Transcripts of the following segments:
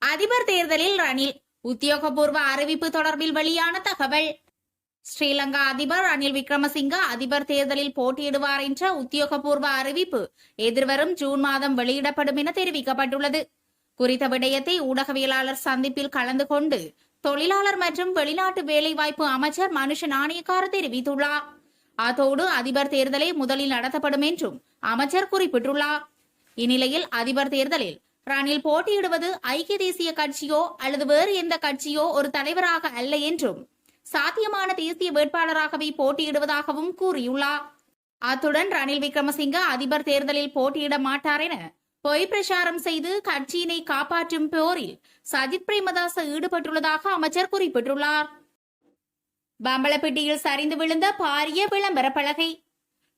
அதிபர் தேர்தலில் ரணில் உத்தியோகபூர்வ அறிவிப்பு தொடர்பில் வெளியான தகவல். ஸ்ரீலங்கா அதிபர் ரணில் விக்ரமசிங்க அதிபர் தேர்தலில் போட்டியிடுவார் என்ற உத்தியோகபூர்வ அறிவிப்பு எதிர்வரும் ஜூன் மாதம் வெளியிடப்படும் என தெரிவிக்கப்பட்டுள்ளது. குறித்த விடயத்தை ஊடகவியலாளர் சந்திப்பில் கலந்து கொண்டு தொழிலாளர் மற்றும் வெளிநாட்டு வேலைவாய்ப்பு அமைச்சர் மனுஷ நாணயக்கார தெரிவித்துள்ளார். அதோடு அதிபர் தேர்தலே முதலில் நடத்தப்படும் என்றும் அமைச்சர் குறிப்பிட்டுள்ளார். இந்நிலையில் அதிபர் தேர்தலில் ரணில் போட்டியிடுவது ஐக்கிய தேசிய கட்சியோ அல்லது வேறு எந்த கட்சியோ ஒரு தலைவராக அல்ல என்றும் சாத்தியமான தேசிய வேட்பாளராகவே போட்டியிடுவதாகவும் கூறியுள்ளார். அத்துடன் ரணில் விக்ரமசிங்க அதிபர் தேர்தலில் போட்டியிட மாட்டார் என பொய் பிரச்சாரம் செய்து கட்சியினை காப்பாற்றும் போரில் சஜித் பிரேமதாச ஈடுபட்டுள்ளதாக அமைச்சர் குறிப்பிட்டுள்ளார். பம்பலப்பிட்டியில் சரிந்து விழுந்த பாரிய விளம்பர பலகை.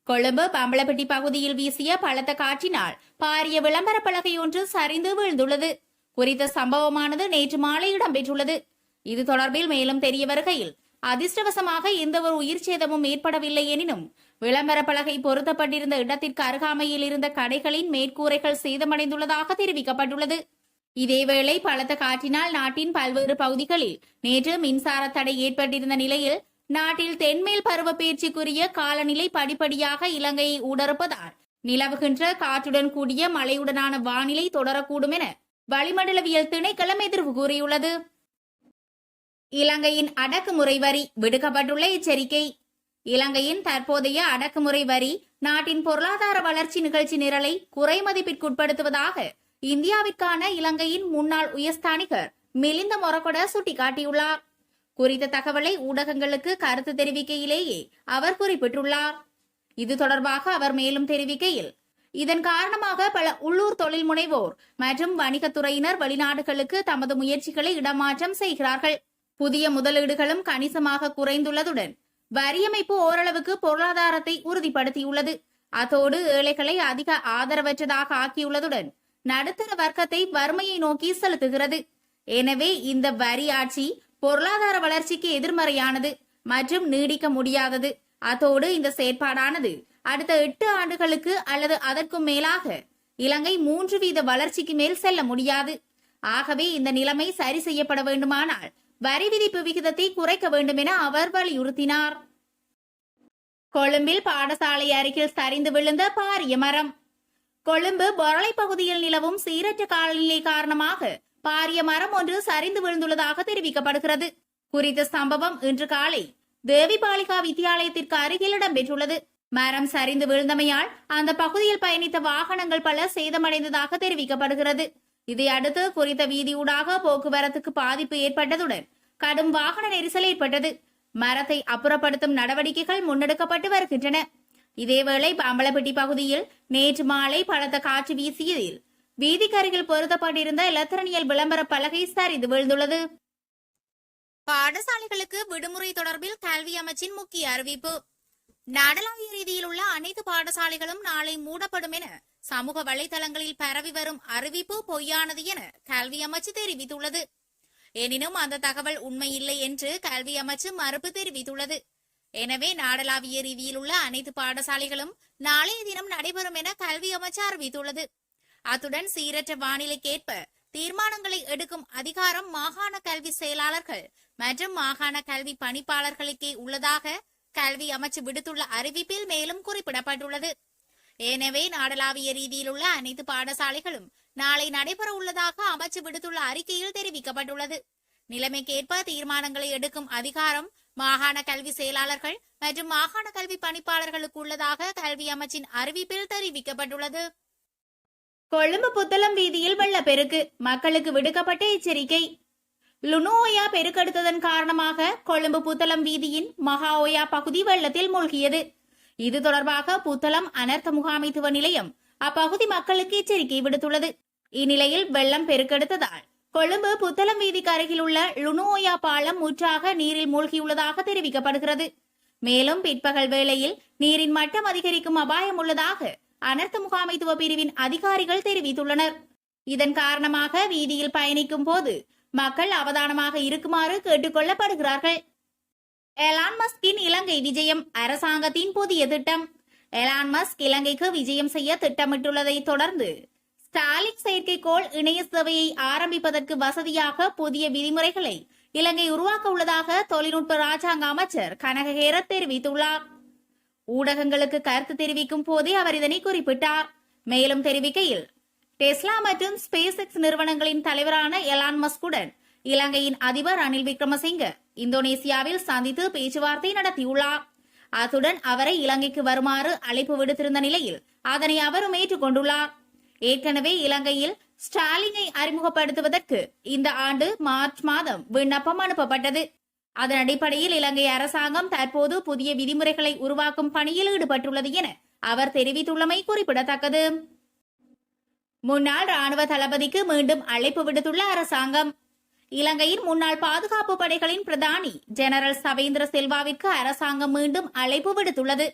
கொழும்பு பம்பலப்பிட்டி பகுதியில் வீசிய பலத்த காற்றினால் பாரிய விளம்பர பலகை ஒன்று சரிந்து வீழ்ந்துள்ளது. குறித்த சம்பவமானது நேற்று மாலை இடம்பெற்றுள்ளது. இது தொடர்பில் மேலும் தெரிய வருகையில் அதிர்ஷ்டவசமாக எந்தவொரு உயிர் சேதமும் ஏற்படவில்லை எனினும் விளம்பர பலகை பொருத்தப்பட்டிருந்த இடத்திற்கு அருகாமையில் இருந்த கடைகளின் மேற்கூரைகள் சேதமடைந்துள்ளதாக தெரிவிக்கப்பட்டுள்ளது. இதேவேளை பலத்த காற்றினால் நாட்டின் பல்வேறு பகுதிகளில் நேற்று மின்சார தடை ஏற்பட்டிருந்த நிலையில் நாட்டில் தென்மேல் பருவப்பெயர்ச்சிக்குரிய காலநிலை படிப்படியாக இலங்கையை ஊடறுப்பதால் நிலவுகின்ற காற்றுடன் கூடிய மழையுடனான வானிலை தொடரக்கூடும் என வளிமண்டலவியல் திணைக்களம் எதிர்ப்பு கூறியுள்ளது. இலங்கையின் அடக்குமுறை வரி விடுக்கப்பட்டுள்ள எச்சரிக்கை. இலங்கையின் தற்போதைய அடக்குமுறை வரி நாட்டின் பொருளாதார வளர்ச்சி நிகழ்ச்சி நிரலை குறைமதிப்பிற்குட்படுத்துவதாக இந்தியாவிற்கான இலங்கையின் முன்னாள் உயர்ஸ்தானிகர் மிலிந்த மொரகொட சுட்டிக்காட்டியுள்ளார். குறித்த தகவலை ஊடகங்களுக்கு கருத்து தெரிவிக்கையிலேயே அவர் குறிப்பிட்டுள்ளார். இது தொடர்பாக அவர் மேலும் தெரிவிக்கையில், இதன் காரணமாக பல உள்ளூர் தொழில் முனைவோர் மற்றும் வணிகத்துறையினர் வெளிநாடுகளுக்கு தமது முயற்சிகளை இடமாற்றம் செய்கிறார்கள். புதிய முதலீடுகளும் கணிசமாக குறைந்துள்ளதுடன் வரியமைப்பு ஓரளவுக்கு பொருளாதாரத்தை உறுதிப்படுத்தியுள்ளது. அதோடு ஏழைகளை அதிக ஆதரவற்றதாக ஆக்கியுள்ளதுடன் நடுத்தர வர்க்கத்தை வறுமையை நோக்கி செலுத்துகிறது. எனவே இந்த வரி ஆட்சி பொருளாதார வளர்ச்சிக்கு எதிர்மறையானது மற்றும் நீடிக்க முடியாதது. அதோடு இந்த செயற்பாடானது அடுத்த 8 ஆண்டுகளுக்கு அல்லது அதற்கும் மேலாக இலங்கை 3% வளர்ச்சிக்கு மேல் செல்ல முடியாது. ஆகவே இந்த நிலைமை சரி செய்யப்பட வேண்டுமானால் வரி விதிப்பு விகிதத்தை குறைக்க வேண்டும் என அவர் வலியுறுத்தினார். கொழும்பில் பாடசாலை அருகில் சரிந்து விழுந்த பாரிய மரம். கொழும்பு பொரளை பகுதியில் நிலவும் சீரற்ற காலநிலை காரணமாக பாரிய மரம் ஒன்று சரிந்து விழுந்துள்ளதாக தெரிவிக்கப்படுகிறது. குறித்த சம்பவம் இன்று காலை தேவிபாலிகா வித்தியாலயத்திற்கு அருகில் இடம்பெற்றுள்ளது. மரம் சரிந்து விழுந்தமையால் அந்த பகுதியில் பயணித்த வாகனங்கள் பல சேதமடைந்ததாக தெரிவிக்கப்படுகிறது. இதையடுத்து குறித்த வீதியூடாக போக்குவரத்துக்கு பாதிப்பு ஏற்பட்டதுடன் கடும் வாகன நெரிசல் ஏற்பட்டது. மரத்தை அப்புறப்படுத்தும் நடவடிக்கைகள் முன்னெடுக்கப்பட்டு வருகின்றன. இதேவேளை பம்பலப்பிட்டி பகுதியில் நேற்று மாலை பலத்த காற்று வீசியதில் வீதிக்கருகில் பொருத்தப்பட்டிருந்த இலத்திரனியல் விளம்பர பலகை சரிந்து விழுந்துள்ளது. பாடசாலைகளுக்கு விடுமுறை தொடர்பில் கல்வி அமைச்சின் முக்கிய அறிவிப்பு. நாடளாவிய ரீதியில் உள்ள அனைத்து பாடசாலைகளும் நாளை மூடப்படும் என சமூக வலைதளங்களில் பரவி வரும் அறிவிப்பு பொய்யானது என கல்வி அமைச்சு தெரிவித்துள்ளது. எனினும் அந்த தகவல் உண்மையில்லை என்று கல்வி அமைச்சு மறுப்பு தெரிவித்துள்ளது. எனவே நாடளாவிய ரீதியில் உள்ள அனைத்து பாடசாலைகளும் நாளைய தினம் நடைபெறும் என கல்வி அமைச்சு அறிவித்துள்ளது. அத்துடன் சீரற்ற வானிலைக்கேற்ப தீர்மானங்களை எடுக்கும் அதிகாரம் மாகாண கல்வி செயலாளர்கள் மற்றும் மாகாண கல்வி பணிப்பாளர்களுக்கே உள்ளதாக கல்வி அமைச்சு விடுத்துள்ள அறிவிப்பில் மேலும் குறிப்பிடப்பட்டுள்ளது. எனவே நாடளாவிய ரீதியில் உள்ள அனைத்து பாடசாலைகளும் நாளை நடைபெற உள்ளதாக அமைச்சு விடுத்துள்ள அறிக்கையில் தெரிவிக்கப்பட்டுள்ளது. நிலைமைக்கேற்ப தீர்மானங்களை எடுக்கும் அதிகாரம் மாகாண கல்வி செயலாளர்கள் மற்றும் மாகாண கல்வி பணிப்பாளர்களுக்கு உள்ளதாக கல்வி அமைச்சின் அறிவிப்பில் தெரிவிக்கப்பட்டுள்ளது. கொழும்பு புத்தளம் வீதியில் வெள்ளப்பெருக்கு, மக்களுக்கு விடுக்கப்பட்ட எச்சரிக்கை. லுனோயா பெருக்கெடுத்ததன் காரணமாக கொழும்பு புத்தளம் வீதியின் மகாஓயா பகுதி வெள்ளத்தில் மூழ்கியது. இது தொடர்பாக புத்தளம் அனர்த்த முகாமைத்துவ நிலையம் அப்பகுதி மக்களுக்கு எச்சரிக்கை விடுத்துள்ளது. இந்நிலையில் வெள்ளம் பெருக்கெடுத்ததால் கொழும்பு புத்தளம் வீதிக்கு அருகில் உள்ள லுனோயா பாலம் முற்றாக நீரில் மூழ்கியுள்ளதாக தெரிவிக்கப்படுகிறது. மேலும் பிற்பகல் வேளையில் நீரின் மட்டம் அதிகரிக்கும் அபாயம் உள்ளதாக அனர்த்த முகாமைத்துவ பிரிவின் அதிகாரிகள் தெரிவித்துள்ளனர். இதன் காரணமாக வீதியில் பயணிக்கும் போது மக்கள் அவதானமாக இருக்குமாறு கேட்டுக் கொள்ளப்படுகிறார்கள். எலான் மஸ்கின் இலங்கை விஜயம், அரசாங்கத்தின் புதிய திட்டம். எலான் மஸ்க் இலங்கைக்கு விஜயம் செய்ய திட்டமிட்டுள்ளதை தொடர்ந்து ஸ்டாலின் செயற்கைக்கோள் இணைய சேவையை ஆரம்பிப்பதற்கு வசதியாக புதிய விதிமுறைகளை இலங்கை உருவாக்க உள்ளதாக தொழில்நுட்ப ராஜாங்க அமைச்சர் கனகஹேர தெரிவித்துள்ளார். ஊடகங்களுக்கு கருத்து தெரிவிக்கும் போதே அவர் இதனை குறிப்பிட்டார். மேலும் தெரிவிக்கையில், டெஸ்லா மற்றும் ஸ்பேஸ் எக்ஸ் நிறுவனங்களின் தலைவரான எலான் மஸ்குடன் இலங்கையின் அதிபர் ரணில் விக்ரமசிங்க இந்தோனேசியாவில் சந்தித்து பேச்சுவார்த்தை நடத்தியுள்ளார். அத்துடன் அவரை இலங்கைக்கு வருமாறு அழைப்பு விடுத்திருந்த நிலையில் அதனை அவரும் ஏற்றுக்கொண்டுள்ளார். ஏற்கனவே இலங்கையில் ஸ்டாலினை அறிமுகப்படுத்துவதற்கு இந்த ஆண்டு மார்ச் மாதம் விண்ணப்பம் அனுப்பப்பட்டது. அதன் அடிப்படையில் இலங்கை அரசாங்கம் தற்போது புதிய விதிமுறைகளை உருவாக்கும் பணியில் ஈடுபட்டுள்ளது என அவர் தெரிவித்துள்ளமை குறிப்பிடத்தக்கது. முன்னாள் ராணுவ தளபதிக்கு மீண்டும் அழைப்பு விடுத்துள்ள அரசாங்கம். இலங்கையின் முன்னாள் பாதுகாப்பு படைகளின் பிரதானி ஜெனரல் சவேந்திர சில்வாவிற்கு அரசாங்கம் மீண்டும் அழைப்பு விடுத்துள்ளது.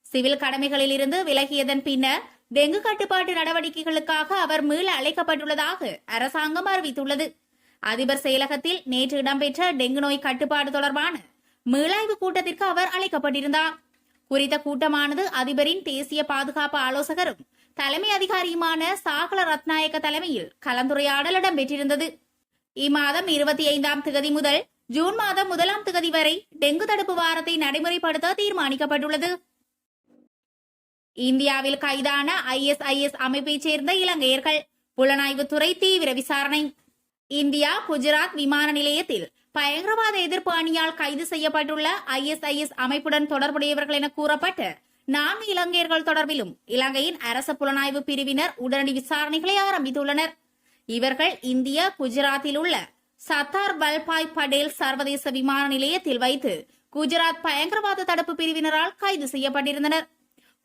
சிவில் கடமைகளில் இருந்து விலகியதன் பின்னர் டெங்கு கட்டுப்பாட்டு நடவடிக்கைகளுக்காக அவர் மீள அழைக்கப்பட்டுள்ளதாக அரசாங்கம் அறிவித்துள்ளது. அதிபர் செயலகத்தில் நேற்று இடம்பெற்ற டெங்கு நோய் கட்டுப்பாடு தொடர்பான மீளாய்வு கூட்டத்திற்கு அவர் அழைக்கப்பட்டிருந்தார். குறித்த கூட்டமானது அதிபரின் தேசிய பாதுகாப்பு ஆலோசகரும் தலைமை அதிகாரியுமான சாகல ரத்நாயக்க தலைமையில் கலந்துரையாடல் இடம்பெற்றிருந்தது. இம்மாதம் 25ஆம் தேதி முதல் ஜூன் மாதம் 1ஆம் தேதி வரை டெங்கு தடுப்பு வாரத்தை நடைமுறைப்படுத்த தீர்மானிக்கப்பட்டுள்ளது. இந்தியாவில் கைதான ISIS அமைப்பைச் சேர்ந்த இலங்கையர்கள் புலனாய்வுத்துறை தீவிர விசாரணை. இந்தியா குஜராத் விமான நிலையத்தில் பயங்கரவாத எதிர்ப்பு அணியால் கைது செய்யப்பட்டுள்ள ISIS அமைப்புடன் தொடர்புடையவர்கள் என கூறப்பட்ட 4 இலங்கையர்கள் தொடர்பிலும் இலங்கையின் அரச புலனாய்வு பிரிவினர் உடனடி விசாரணைகளை ஆரம்பித்துள்ளனர். இவர்கள் இந்திய குஜராத்தில் உள்ள சர்தார் வல்லபாய் படேல் சர்வதேச விமான நிலையத்தில் வைத்து குஜராத் பயங்கரவாத தடுப்பு பிரிவினரால் கைது செய்யப்பட்டிருந்தனர்.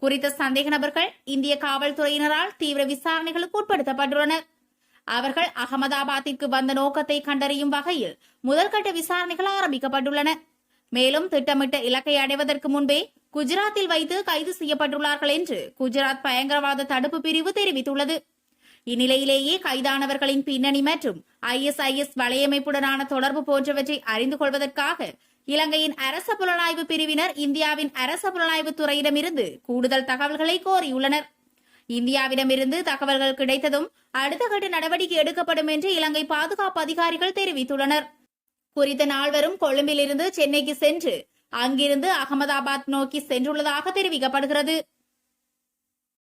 குறித்த சந்தேக நபர்கள் இந்திய காவல்துறையினரால் தீவிர விசாரணைகளுக்கு உட்படுத்தப்பட்டுள்ளனர். அவர்கள் அகமதாபாத்திற்கு வந்த நோக்கத்தை கண்டறியும் வகையில் முதல்கட்ட விசாரணைகள் ஆரம்பிக்கப்பட்டுள்ளன. மேலும் திட்டமிட்ட இலக்கை அடைவதற்கு முன்பே குஜராத்தில் வைத்து கைது செய்யப்பட்டுள்ளார்கள் என்று குஜராத் பயங்கரவாத தடுப்பு பிரிவு தெரிவித்துள்ளது. இந்நிலையிலேயே கைதானவர்களின் பின்னணி மற்றும் ISIS வலையமைப்புடனான தொடர்பு போன்றவற்றை அறிந்து கொள்வதற்காக இலங்கையின் அரச புலனாய்வு பிரிவினர் இந்தியாவின் அரச புலனாய்வு துறையிடமிருந்து கூடுதல் தகவல்களை கோரியுள்ளனர். இந்தியாவிடமிருந்து தகவல்கள் கிடைத்ததும் அடுத்த கட்ட நடவடிக்கை எடுக்கப்படும் என்று இலங்கை பாதுகாப்பு அதிகாரிகள் தெரிவித்துள்ளனர். குறித்த நால்வரும் கொழும்பிலிருந்து சென்னைக்கு சென்று அங்கிருந்து அகமதாபாத் நோக்கி சென்றுள்ளதாக தெரிவிக்கப்படுகிறது.